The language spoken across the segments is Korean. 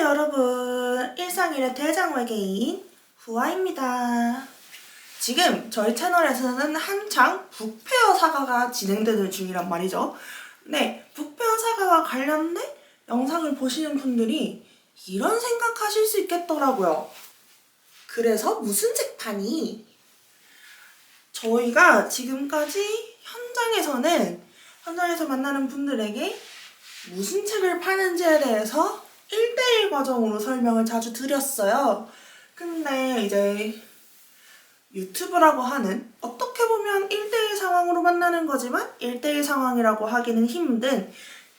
여러분, 일상일의 대장 외계인 후아입니다. 지금 저희 채널에서는 한창 북페어 사과가 진행되는 중이란 말이죠. 네, 북페어 사과와 관련된 영상을 보시는 분들이 이런 생각하실 수 있겠더라고요. 그래서 무슨 책판이? 저희가 지금까지 현장에서 만나는 분들에게 무슨 책을 파는지에 대해서 1대1 과정으로 설명을 자주 드렸어요. 근데 이제 유튜브라고 하는, 어떻게 보면 1대1 상황으로 만나는 거지만 1대1 상황이라고 하기는 힘든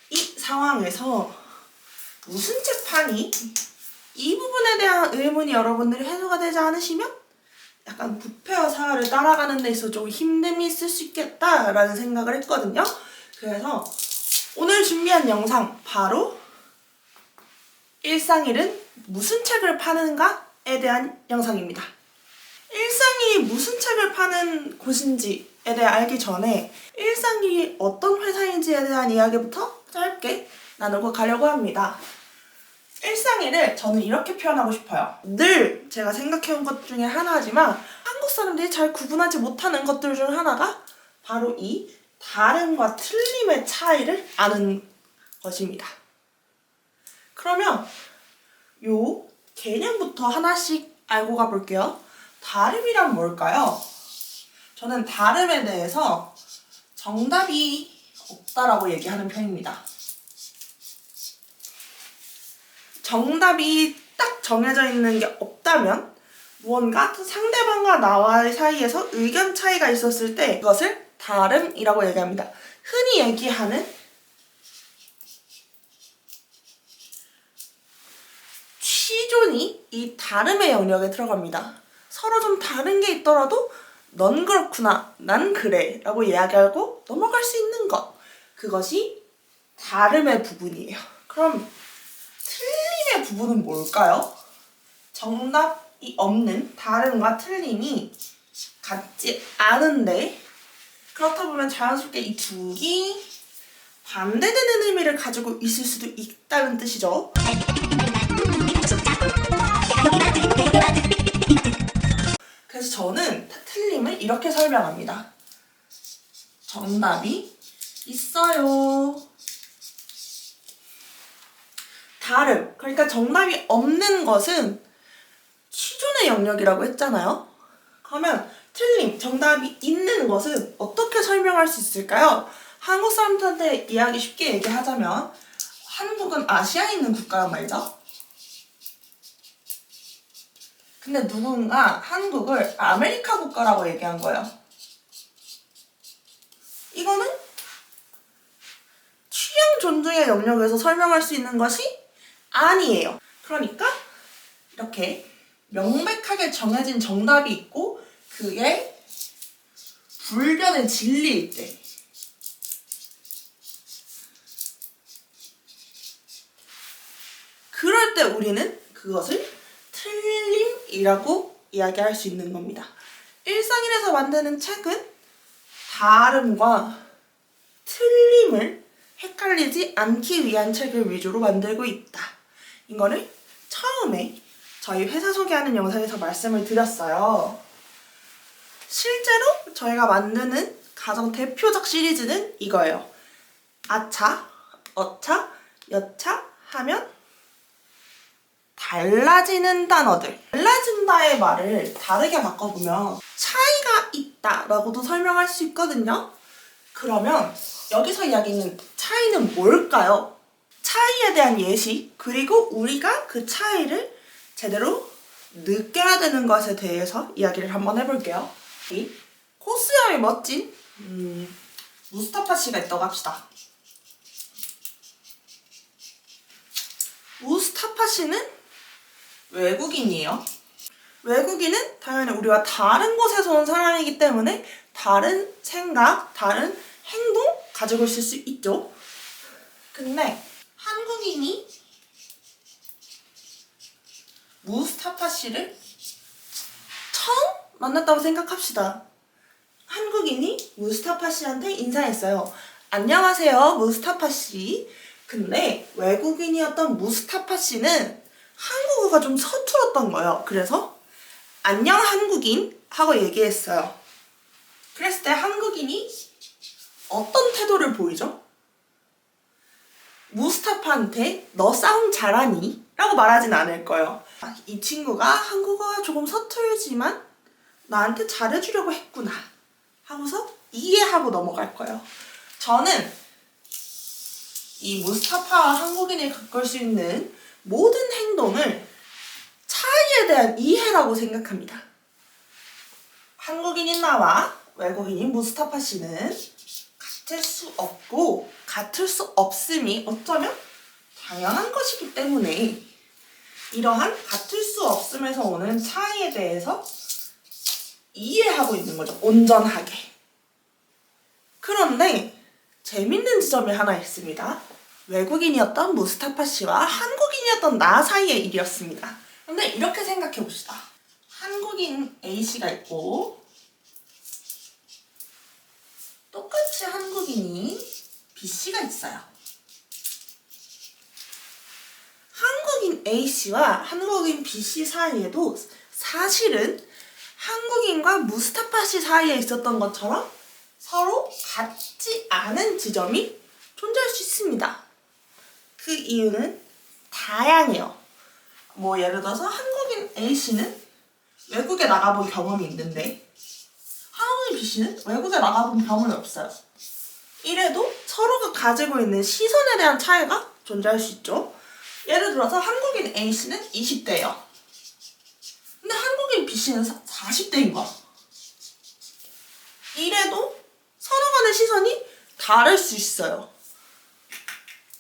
이 상황에서 무슨 책 파니? 이 부분에 대한 의문이 여러분들이 해소가 되지 않으시면 약간 북페어 사과를 따라가는 데 있어 좀 힘듦이 있을 수 있겠다라는 생각을 했거든요. 그래서 오늘 준비한 영상 바로 일상일은 무슨 책을 파는가에 대한 영상입니다. 일상일이 무슨 책을 파는 곳인지에 대해 알기 전에 일상일이 어떤 회사인지에 대한 이야기부터 짧게 나누고 가려고 합니다. 일상일을 저는 이렇게 표현하고 싶어요. 늘 제가 생각해온 것 중에 하나지만 한국 사람들이 잘 구분하지 못하는 것들 중 하나가 바로 이 다름과 틀림의 차이를 아는 것입니다. 그러면 요 개념부터 하나씩 알고 가볼게요. 다름이란 뭘까요? 저는 다름에 대해서 정답이 없다라고 얘기하는 편입니다. 정답이 딱 정해져 있는 게 없다면 무언가 상대방과 나와의 사이에서 의견 차이가 있었을 때 그것을 다름이라고 얘기합니다. 흔히 얘기하는 취존이 이 다름의 영역에 들어갑니다. 서로 좀 다른 게 있더라도 넌 그렇구나, 난 그래 라고 이야기하고 넘어갈 수 있는 것, 그것이 다름의 부분이에요. 그럼 틀림의 부분은 뭘까요? 정답이 없는 다름과 틀림이 같지 않은데 그렇다 보면 자연스럽게 이 둘이 반대되는 의미를 가지고 있을 수도 있다는 뜻이죠. 그래서 저는 틀림을 이렇게 설명합니다. 정답이 있어요. 다름, 그러니까 정답이 없는 것은 취존의 영역이라고 했잖아요. 그러면 틀림, 정답이 있는 것은 어떻게 설명할 수 있을까요? 한국 사람들한테 이야기 쉽게 얘기하자면 한국은 아시아에 있는 국가란 말이죠. 근데 누군가 한국을 아메리카 국가라고 얘기한 거예요. 이거는 취향 존중의 영역에서 설명할 수 있는 것이 아니에요. 그러니까 이렇게 명백하게 정해진 정답이 있고 그게 불변의 진리일 때 그럴 때 우리는 그것을 틀림이라고 이야기할 수 있는 겁니다. 일상일에서 만드는 책은 다름과 틀림을 헷갈리지 않기 위한 책을 위주로 만들고 있다. 이거를 처음에 저희 회사 소개하는 영상에서 말씀을 드렸어요. 실제로 저희가 만드는 가장 대표적 시리즈는 이거예요. 아차, 어차, 여차 하면 달라지는 단어들. 달라진다의 말을 다르게 바꿔보면 차이가 있다라고도 설명할 수 있거든요. 그러면 여기서 이야기하는 차이는 뭘까요? 차이에 대한 예시, 그리고 우리가 그 차이를 제대로 느껴야 되는 것에 대해서 이야기를 한번 해볼게요. 이 코스염이 멋진 무스타파 씨가 있다고 합시다. 무스타파 씨는 외국인이에요. 외국인은 당연히 우리와 다른 곳에서 온 사람이기 때문에 다른 생각, 다른 행동 가지고 있을 수 있죠. 근데 한국인이 무스타파 씨를 처음 만났다고 생각합시다. 한국인이 무스타파 씨한테 인사했어요. 안녕하세요, 무스타파 씨. 근데 외국인이었던 무스타파 씨는 한국어가 좀 서툴었던 거예요. 그래서 안녕 한국인 하고 얘기했어요. 그랬을 때 한국인이 어떤 태도를 보이죠? 무스타파한테 너 싸움 잘하니? 라고 말하진 않을 거예요. 이 친구가 한국어가 조금 서툴지만 나한테 잘해주려고 했구나 하고서 이해하고 넘어갈 거예요. 저는 이 무스타파와 한국인이 겪을 수 있는 모든 행동을 차이에 대한 이해라고 생각합니다. 한국인인 나와 외국인인 무스타파 씨는 같을 수 없고 같을 수 없음이 어쩌면 당연한 것이기 때문에 이러한 같을 수 없음에서 오는 차이에 대해서 이해하고 있는 거죠. 온전하게. 그런데 재밌는 지점이 하나 있습니다. 외국인이었던 무스타파 씨와 한국인이었던 나 사이의 일이었습니다. 근데 이렇게 생각해 봅시다. 한국인 A 씨가 있고 똑같이 한국인이 B 씨가 있어요. 한국인 A 씨와 한국인 B 씨 사이에도 사실은 한국인과 무스타파 씨 사이에 있었던 것처럼 서로 같지 않은 지점이 존재할 수 있습니다. 그 이유는 다양해요. 예를 들어서 한국인 A 씨는 외국에 나가본 경험이 있는데 한국인 B 씨는 외국에 나가본 경험이 없어요. 이래도 서로가 가지고 있는 시선에 대한 차이가 존재할 수 있죠. 예를 들어서 한국인 A 씨는 20대예요. 근데 한국인 B 씨는 40대인 거야. 이래도 서로 간의 시선이 다를 수 있어요.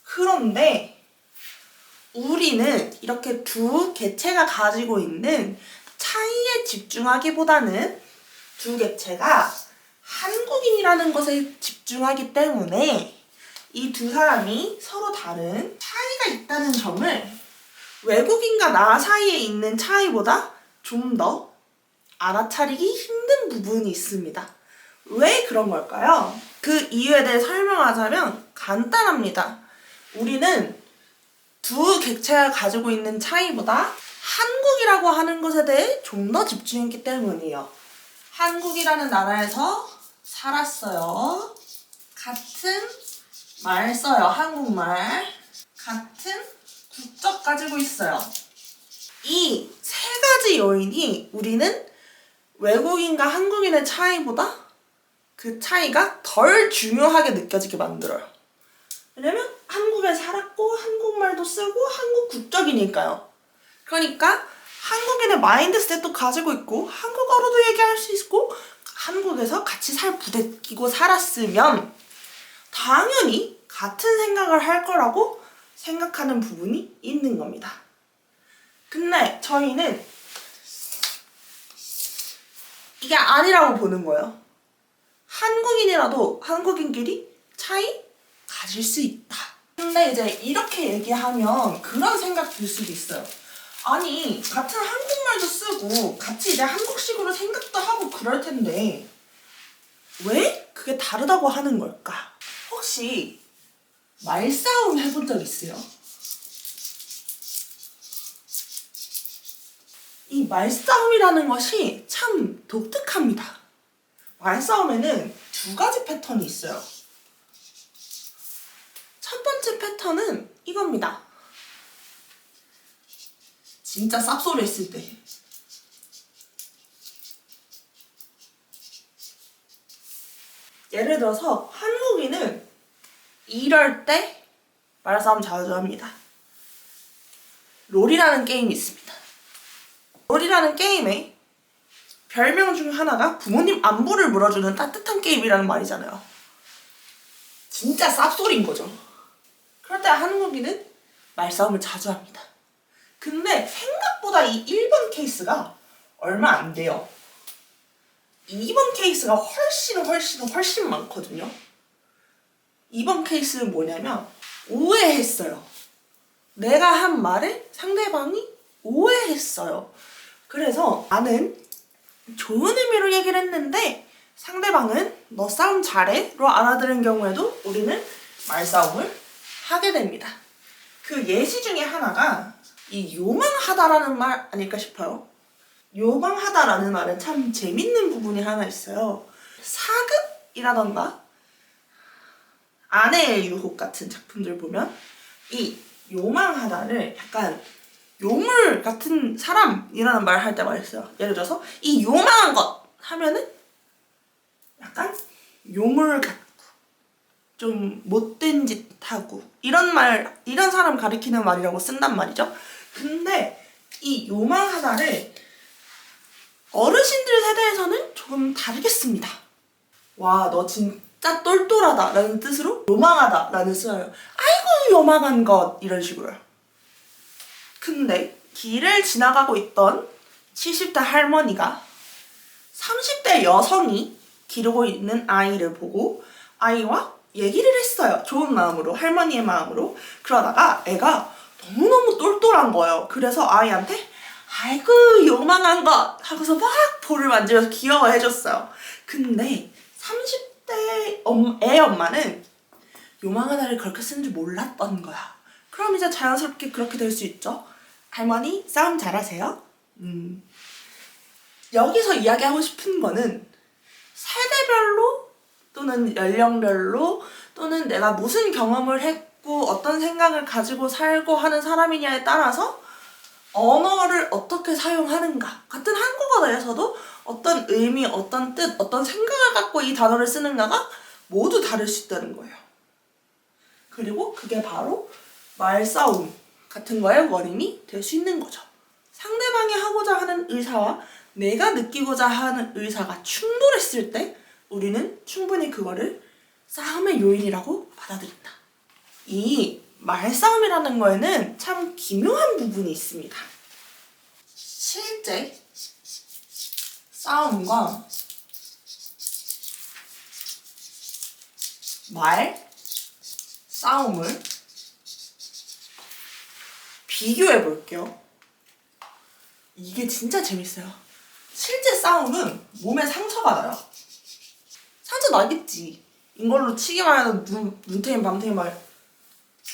그런데 우리는 이렇게 두 개체가 가지고 있는 차이에 집중하기보다는 두 개체가 한국인이라는 것에 집중하기 때문에 이 두 사람이 서로 다른 차이가 있다는 점을 외국인과 나 사이에 있는 차이보다 좀 더 알아차리기 힘든 부분이 있습니다. 왜 그런 걸까요? 그 이유에 대해 설명하자면 간단합니다. 우리는 두 객체가 가지고 있는 차이보다 한국이라고 하는 것에 대해 좀 더 집중했기 때문이에요. 한국이라는 나라에서 살았어요. 같은 말 써요. 한국말. 같은 국적 가지고 있어요. 이 세 가지 요인이 우리는 외국인과 한국인의 차이보다 그 차이가 덜 중요하게 느껴지게 만들어요. 왜냐면 한국에 살았고 한국말도 쓰고 한국 국적이니까요. 그러니까 한국인의 마인드셋도 가지고 있고 한국어로도 얘기할 수 있고 한국에서 같이 부대끼고 살았으면 당연히 같은 생각을 할 거라고 생각하는 부분이 있는 겁니다. 근데 저희는 이게 아니라고 보는 거예요. 한국인이라도 한국인끼리 차이 가질 수 있다. 근데 이제 이렇게 얘기하면 그런 생각 들 수도 있어요. 아니, 같은 한국말도 쓰고 같이 이제 한국식으로 생각도 하고 그럴 텐데 왜 그게 다르다고 하는 걸까? 혹시 말싸움 해본 적 있어요? 이 말싸움이라는 것이 참 독특합니다. 말싸움에는 두 가지 패턴이 있어요. 첫 번째 패턴은 이겁니다. 진짜 쌉소리 했을 때. 예를 들어서 한국인은 이럴 때 말싸움 자주 합니다. 롤이라는 게임이 있습니다. 롤이라는 게임에 별명 중 하나가 부모님 안부를 물어주는 따뜻한 게임이라는 말이잖아요. 진짜 쌉소리인 거죠. 그럴 때 한국인은 말싸움을 자주 합니다. 근데 생각보다 이 1번 케이스가 얼마 안 돼요. 2번 케이스가 훨씬 많거든요. 2번 케이스는 뭐냐면 오해했어요. 내가 한 말을 상대방이 오해했어요. 그래서 나는 좋은 의미로 얘기를 했는데 상대방은 너 싸움 잘해? 로 알아들은 경우에도 우리는 말싸움을 하게 됩니다. 그 예시 중에 하나가 이 요망하다라는 말 아닐까 싶어요. 요망하다라는 말은 참 재밌는 부분이 하나 있어요. 사극이라던가 아내의 유혹 같은 작품들 보면 이 요망하다를 약간 요물 같은 사람이라는 말을 할 때가 있어요. 예를 들어서 이 요망한 것 하면은 약간 요물 같고 좀 못된 짓 하고 이런 사람 가리키는 말이라고 쓴단 말이죠. 근데 이 요망하다를 어르신들 세대에서는 조금 다르게 씁니다. 와, 너 진짜 똘똘하다 라는 뜻으로 요망하다 라는 써요. 아이고 요망한 것 이런 식으로요. 근데 길을 지나가고 있던 70대 할머니가 30대 여성이 기르고 있는 아이를 보고 아이와 얘기를 했어요. 좋은 마음으로, 할머니의 마음으로. 그러다가 애가 너무너무 똘똘한 거예요. 그래서 아이한테 아이고 요망한 것 하고서 막 볼을 만지면서 귀여워해줬어요. 근데 30대 애 엄마는 요망하다를 그렇게 쓰는 줄 몰랐던 거야. 그럼 이제 자연스럽게 그렇게 될 수 있죠. 할머니 싸움 잘하세요? 여기서 이야기하고 싶은 거는 세대별로 또는 연령별로 또는 내가 무슨 경험을 했고 어떤 생각을 가지고 살고 하는 사람이냐에 따라서 언어를 어떻게 사용하는가. 같은 한국어 내에서도 어떤 의미, 어떤 뜻, 어떤 생각을 갖고 이 단어를 쓰는가가 모두 다를 수 있다는 거예요. 그리고 그게 바로 말싸움 같은 거의 원인이 될 수 있는 거죠. 상대방이 하고자 하는 의사와 내가 느끼고자 하는 의사가 충돌했을 때 우리는 충분히 그거를 싸움의 요인이라고 받아들인다. 이 말싸움이라는 거에는 참 기묘한 부분이 있습니다. 실제 싸움과 말 싸움을 비교해 볼게요. 이게 진짜 재밌어요. 실제 싸움은 몸에 상처가 나요. 상처 나겠지. 이걸로 치기만 해도 눈탱이 밤탱이 말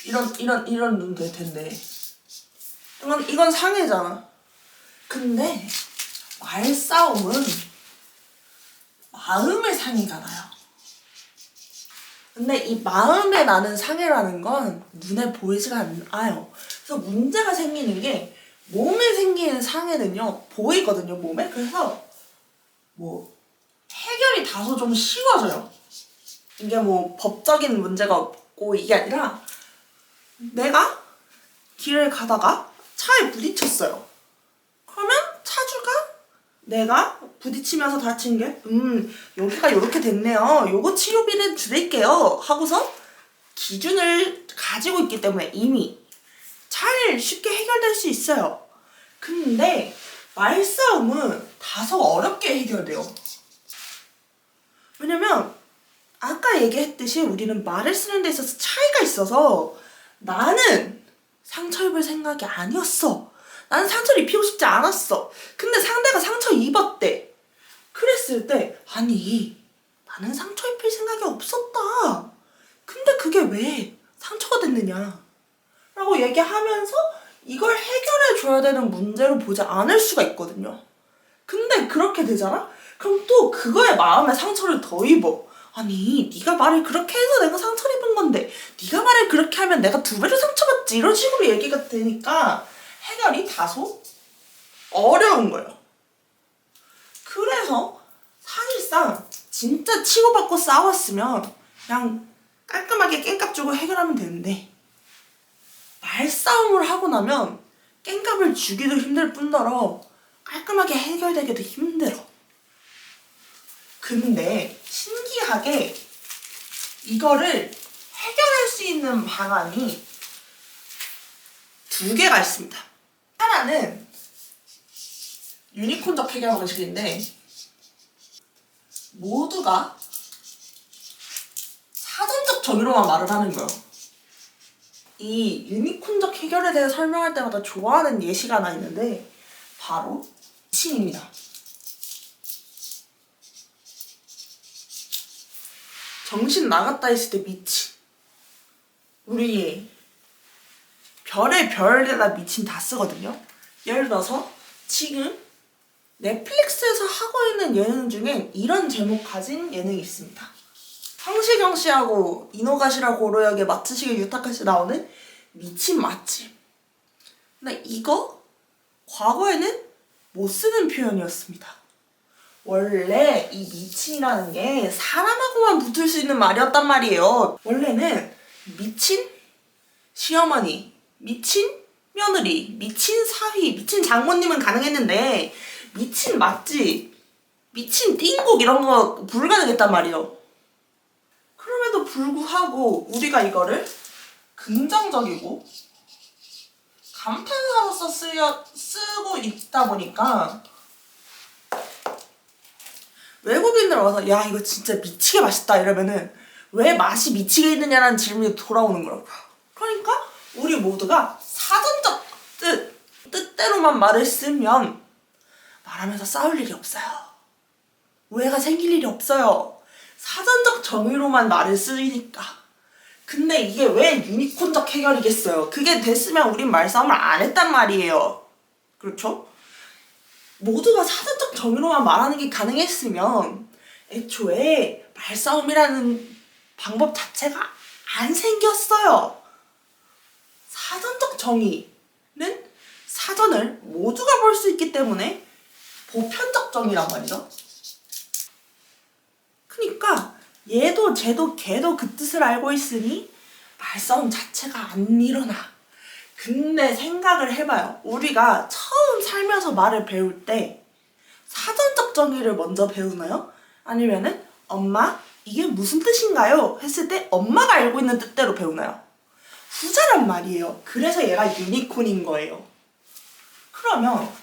이런 눈 될 텐데. 이건 상해잖아. 근데 말싸움은 마음의 상해가 나요. 근데 이 마음에 나는 상해라는 건 눈에 보이지가 않아요. 그래서 문제가 생기는 게 몸에 생기는 상해는요 보이거든요, 몸에. 그래서 뭐 해결이 다소 좀 쉬워져요. 이게 뭐 법적인 문제가 없고 이게 아니라 내가 길을 가다가 차에 부딪혔어요. 그러면 차주가 내가 부딪히면서 다친 게 여기가 이렇게 됐네요. 요거 치료비를 드릴게요 하고서 기준을 가지고 있기 때문에 이미 잘 쉽게 해결될 수 있어요. 근데 말싸움은 다소 어렵게 해결돼요. 왜냐면 아까 얘기했듯이 우리는 말을 쓰는 데 있어서 차이가 있어서 나는 상처 입을 생각이 아니었어. 나는 상처를 입히고 싶지 않았어. 근데 상대가 상처 입었대. 그랬을 때 아니 나는 상처 입힐 생각이 없었다. 근데 그게 왜 상처가 됐느냐 라고 얘기하면서 이걸 해결해 줘야 되는 문제로 보지 않을 수가 있거든요. 근데 그렇게 되잖아? 그럼 또 그거에 마음에 상처를 더 입어. 아니 네가 말을 그렇게 해서 내가 상처를 입은 건데 네가 말을 그렇게 하면 내가 2배로 상처받지. 이런 식으로 얘기가 되니까 해결이 다소 어려운 거예요. 그래서 사실상 진짜 치고받고 싸웠으면 그냥 깔끔하게 깽값 주고 해결하면 되는데 말싸움을 하고 나면 깽값을 주기도 힘들 뿐더러 깔끔하게 해결되기도 힘들어. 근데 신기하게 이거를 해결할 수 있는 방안이 2개가 있습니다. 하나는 유니콘적 해결 방식인데 모두가 사전적 정의로만 말을 하는 거예요. 이 유니콘적 해결에 대해 설명할 때마다 좋아하는 예시가 하나 있는데 바로 미친입니다. 정신 나갔다 했을 때 미친. 우리 별의 별에다 미친 다 쓰거든요. 예를 들어서 지금 넷플릭스에서 하고 있는 예능 중엔 이런 제목 가진 예능이 있습니다. 성시경 씨하고 이노가시라 고로역의 마츠시게 유타카 씨 나오는 미친 맛집. 근데 이거 과거에는 못 쓰는 표현이었습니다. 원래 이 미친이라는 게 사람하고만 붙을 수 있는 말이었단 말이에요. 원래는 미친 시어머니, 미친 며느리, 미친 사위, 미친 장모님은 가능했는데 미친 맛집, 미친 띵곡 이런 거 불가능했단 말이에요. 그럼에도 불구하고 우리가 이거를 긍정적이고 감탄사로서 쓰고 있다 보니까 외국인들 와서 야 이거 진짜 미치게 맛있다 이러면은 왜 맛이 미치게 있느냐라는 질문이 돌아오는 거라고요. 그러니까 우리 모두가 사전적 뜻대로만 말을 쓰면 말하면서 싸울 일이 없어요. 오해가 생길 일이 없어요. 사전적 정의로만 말을 쓰니까. 근데 이게 왜 유니콘적 해결이겠어요? 그게 됐으면 우린 말싸움을 안 했단 말이에요. 그렇죠? 모두가 사전적 정의로만 말하는 게 가능했으면 애초에 말싸움이라는 방법 자체가 안 생겼어요. 사전적 정의는 사전을 모두가 볼 수 있기 때문에 보편적 정의란 말이죠. 그러니까 얘도 쟤도 걔도 그 뜻을 알고 있으니 말싸움 자체가 안 일어나. 근데 생각을 해봐요. 우리가 처음 살면서 말을 배울 때 사전적 정의를 먼저 배우나요? 아니면은 엄마 이게 무슨 뜻인가요? 했을 때 엄마가 알고 있는 뜻대로 배우나요? 후자란 말이에요. 그래서 얘가 유니콘인 거예요. 그러면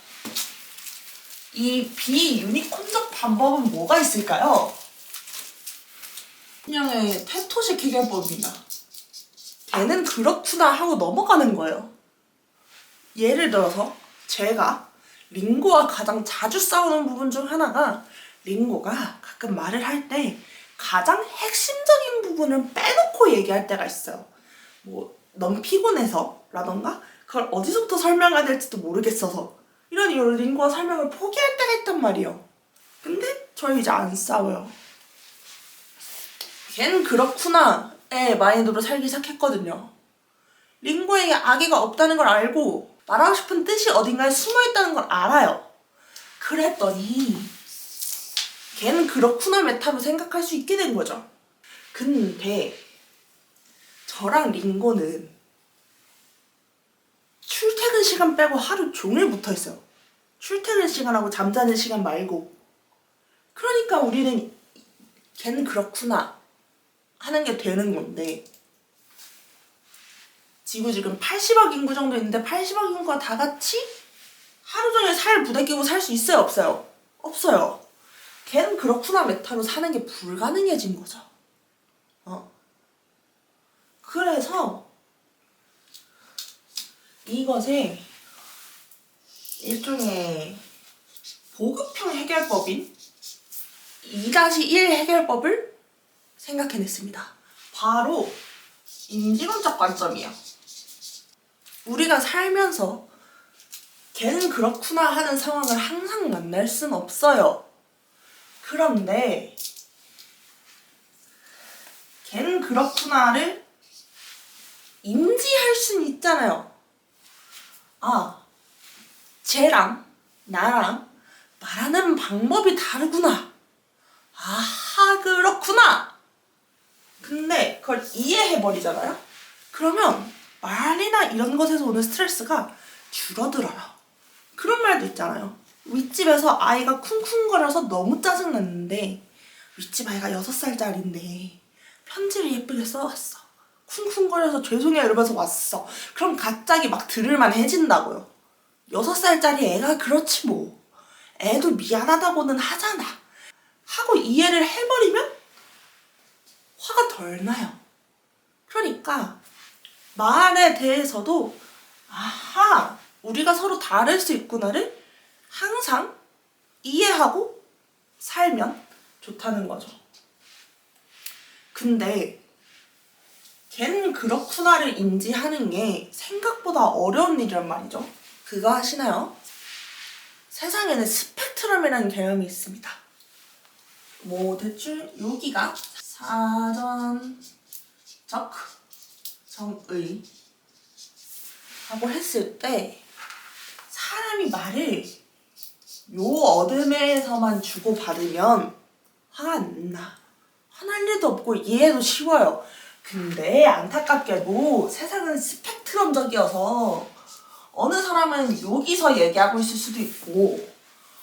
이 비유니콘적 방법은 뭐가 있을까요? 그냥의 테토식 해결법입니다. 걔는 그렇구나 하고 넘어가는 거예요. 예를 들어서 제가 링고와 가장 자주 싸우는 부분 중 하나가 링고가 가끔 말을 할 때 가장 핵심적인 부분을 빼놓고 얘기할 때가 있어요. 뭐 넌 피곤해서 라던가 그걸 어디서부터 설명해야 될지도 모르겠어서 이런 이유로 링고와 설명을 포기할 때가 있단 말이에요. 근데 저희 이제 안 싸워요. 걔는 그렇구나의 마인드로 살기 시작했거든요. 링고에게 악의가 없다는 걸 알고 말하고 싶은 뜻이 어딘가에 숨어있다는 걸 알아요. 그랬더니 걔는 그렇구나 메타로 생각할 수 있게 된 거죠. 근데 저랑 링고는 출퇴근 시간 빼고 하루 종일 붙어있어요. 출퇴근 시간하고 잠자는 시간 말고. 그러니까 우리는 걔는 그렇구나 하는 게 되는 건데 지구 지금 80억 인구 정도 있는데 80억 인구가 다 같이 하루 종일 살 부대끼고 살 수 있어요? 없어요? 없어요. 걔는 그렇구나 메타로 사는 게 불가능해진 거죠. 그래서 이것에 일종의 보급형 해결법인 2-1 해결법을 생각해냈습니다. 바로 인지론적 관점이에요. 우리가 살면서 걔는 그렇구나 하는 상황을 항상 만날 순 없어요. 그런데 걔는 그렇구나를 인지할 수는 있잖아요. 아, 쟤랑 나랑 말하는 방법이 다르구나. 아하, 그렇구나. 근데 그걸 이해해버리잖아요? 그러면 말이나 이런 것에서 오는 스트레스가 줄어들어요. 그런 말도 있잖아요. 윗집에서 아이가 쿵쿵거려서 너무 짜증났는데 윗집 아이가 6살짜리인데 편지를 예쁘게 써왔어. 쿵쿵거려서 죄송해요 이러면서 왔어. 그럼 갑자기 막 들을만 해진다고요. 6살짜리 애가 그렇지 뭐. 애도 미안하다고는 하잖아. 하고 이해를 해버리면 화가 덜 나요. 그러니까 말에 대해서도 아하, 우리가 서로 다를 수 있구나를 항상 이해하고 살면 좋다는 거죠. 근데 걔는 그렇구나를 인지하는 게 생각보다 어려운 일이란 말이죠. 그거 하시나요? 세상에는 스펙트럼이라는 개념이 있습니다. 뭐 대충 여기가 사전적 정의 라고 했을 때 사람이 말을 요 어둠에서만 주고받으면 화가 안 나. 화날 일도 없고 이해도 쉬워요. 근데 안타깝게도 세상은 스펙트럼적이어서 어느 사람은 여기서 얘기하고 있을 수도 있고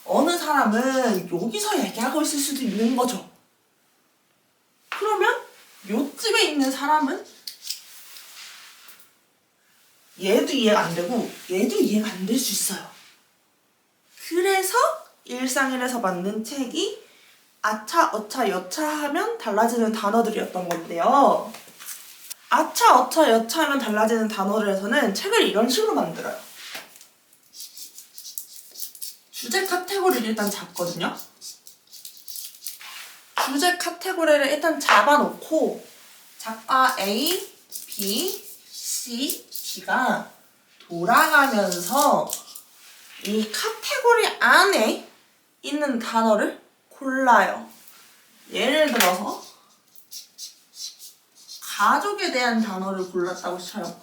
어느 사람은 여기서 얘기하고 있을 수도 있는 거죠. 그러면 요쯤에 있는 사람은 얘도 이해가 안 되고 얘도 이해가 안 될 수 있어요. 그래서 일상일에서 만든 책이 아차, 어차, 여차 하면 달라지는 단어들이었던 건데요. 아차, 어차, 여차 하면 달라지는 단어들에서는 책을 이런 식으로 만들어요. 주제 카테고리를 일단 잡거든요. 주제 카테고리를 일단 잡아놓고 작가 A, B, C, D가 돌아가면서 이 카테고리 안에 있는 단어를 골라요. 예를 들어서 가족에 대한 단어를 골랐다고 쳐요.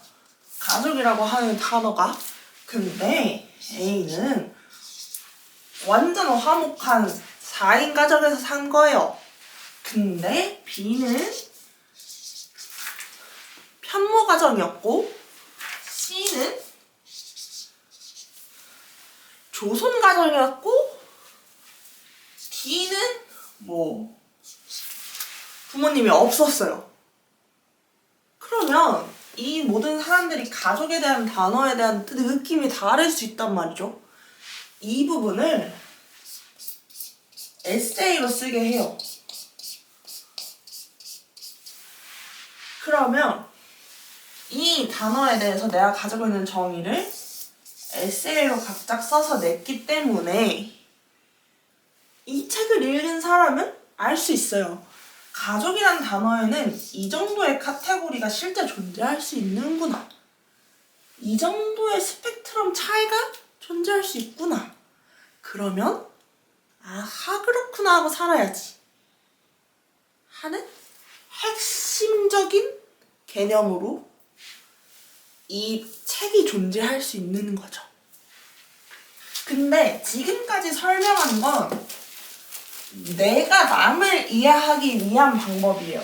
가족이라고 하는 단어가 근데 A는 완전 화목한 4인 가족에서 산 거예요. 근데 B는 편모 가정이었고 C는 조선 가정이었고 D는 뭐 부모님이 없었어요. 그러면 이 모든 사람들이 가족에 대한 단어에 대한 느낌이 다를 수 있단 말이죠. 이 부분을 에세이로 쓰게 해요. 그러면 이 단어에 대해서 내가 가지고 있는 정의를 에세이로 각자 써서 냈기 때문에 이 책을 읽은 사람은 알 수 있어요. 가족이라는 단어에는 이 정도의 카테고리가 실제 존재할 수 있는구나. 이 정도의 스펙트럼 차이가 존재할 수 있구나. 그러면 아하 그렇구나 하고 살아야지 하는 핵심적인 개념으로 이 책이 존재할 수 있는 거죠. 근데 지금까지 설명한 건 내가 남을 이해하기 위한 방법이에요.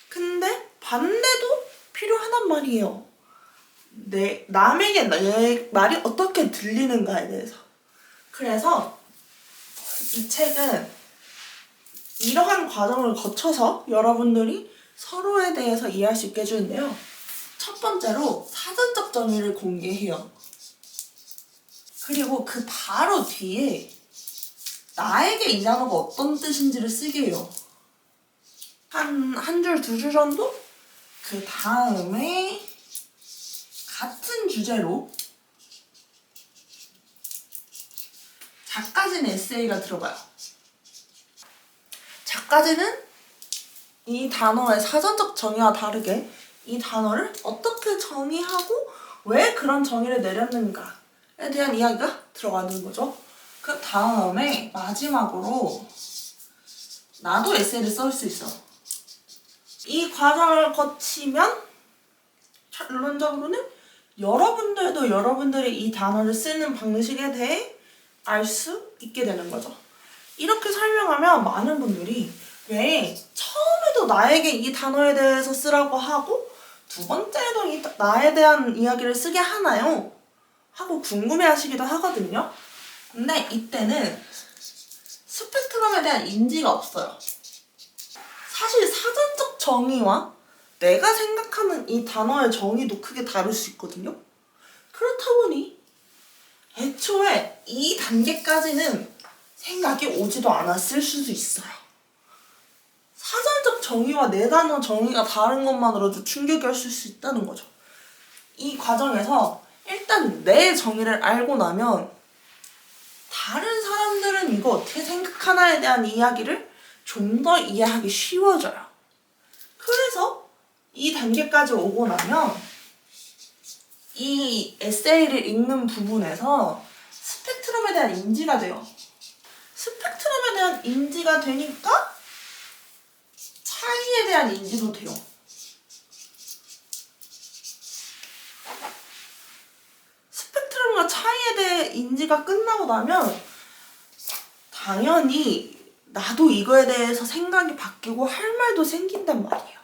근데 반대도 필요하단 말이에요. 남에게 내 말이 어떻게 들리는가에 대해서. 그래서 이 책은 이러한 과정을 거쳐서 여러분들이 서로에 대해서 이해할 수 있게 해주는데요. 첫 번째로 사전적 정의를 공개해요. 그리고 그 바로 뒤에 나에게 이 단어가 어떤 뜻인지를 쓰게 해요. 한 줄, 두 줄 정도? 그 다음에 같은 주제로 작가진 에세이가 들어가요. 작가진은 이 단어의 사전적 정의와 다르게 이 단어를 어떻게 정의하고 왜 그런 정의를 내렸는가에 대한 이야기가 들어가는 거죠. 그 다음에 마지막으로 나도 에세이를 쓸 수 있어. 이 과정을 거치면 결론적으로는 여러분들도 여러분들이 이 단어를 쓰는 방식에 대해 알 수 있게 되는 거죠. 이렇게 설명하면 많은 분들이 왜 처음에도 나에게 이 단어에 대해서 쓰라고 하고 두 번째에도 나에 대한 이야기를 쓰게 하나요? 하고 궁금해하시기도 하거든요. 근데 이때는 스펙트럼에 대한 인지가 없어요. 사실 사전적 정의와 내가 생각하는 이 단어의 정의도 크게 다를 수 있거든요. 그렇다 보니 애초에 이 단계까지는 생각이 오지도 않았을 수도 있어요. 사전적 정의와 내 단어 정의가 다른 것만으로도 충격이었을 수 있다는 거죠. 이 과정에서 일단 내 정의를 알고 나면 다른 사람들은 이거 어떻게 생각하나에 대한 이야기를 좀 더 이해하기 쉬워져요. 그래서 이 단계까지 오고 나면 이 에세이를 읽는 부분에서 스펙트럼에 대한 인지가 돼요. 스펙트럼에 대한 인지가 되니까 차이에 대한 인지도 돼요. 스펙트럼과 차이에 대해 인지가 끝나고 나면 당연히 나도 이거에 대해서 생각이 바뀌고 할 말도 생긴단 말이에요.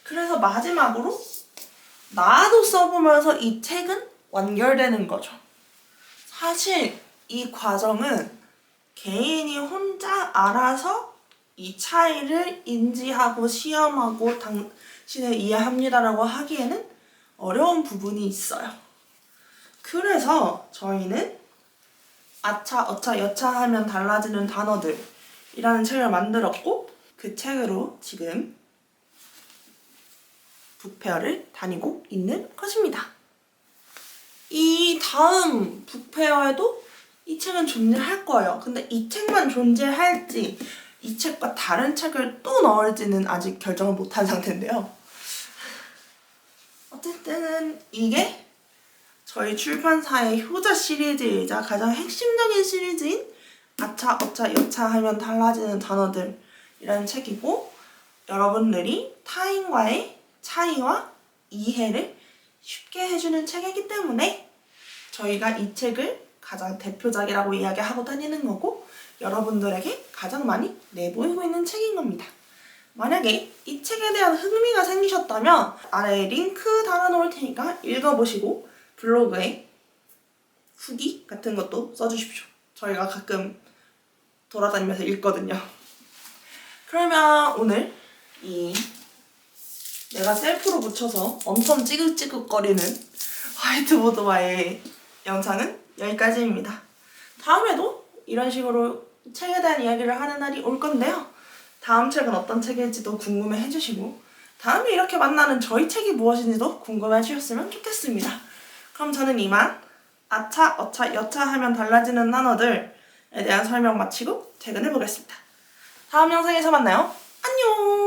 그래서 마지막으로 나도 써보면서 이 책은 완결되는 거죠. 사실 이 과정은 개인이 혼자 알아서 이 차이를 인지하고 시험하고 당신을 이해합니다라고 하기에는 어려운 부분이 있어요. 그래서 저희는 아차, 어차, 여차 하면 달라지는 단어들 이라는 책을 만들었고 그 책으로 지금 북페어를 다니고 있는 것입니다. 이 다음 북페어에도 이 책은 존재할 거예요. 근데 이 책만 존재할지 이 책과 다른 책을 또 넣을지는 아직 결정을 못한 상태인데요. 어쨌든 이게 저희 출판사의 효자 시리즈이자 가장 핵심적인 시리즈인 아차, 어차, 여차 하면 달라지는 단어들이라는 책이고 여러분들이 타인과의 차이와 이해를 쉽게 해주는 책이기 때문에 저희가 이 책을 가장 대표작이라고 이야기하고 다니는 거고 여러분들에게 가장 많이 내보이고 있는 책인 겁니다. 만약에 이 책에 대한 흥미가 생기셨다면 아래에 링크 달아놓을 테니까 읽어보시고 블로그에 후기 같은 것도 써주십시오. 저희가 가끔 돌아다니면서 읽거든요. 그러면 오늘 이 내가 셀프로 붙여서 엄청 찌글찌글거리는 화이트보드와의 영상은 여기까지입니다. 다음에도 이런 식으로 책에 대한 이야기를 하는 날이 올 건데요. 다음 책은 어떤 책일지도 궁금해 해주시고 다음에 이렇게 만나는 저희 책이 무엇인지도 궁금해 해주셨으면 좋겠습니다. 그럼 저는 이만 아차, 어차, 여차 하면 달라지는 단어들에 대한 설명 마치고 퇴근해 보겠습니다. 다음 영상에서 만나요. 안녕!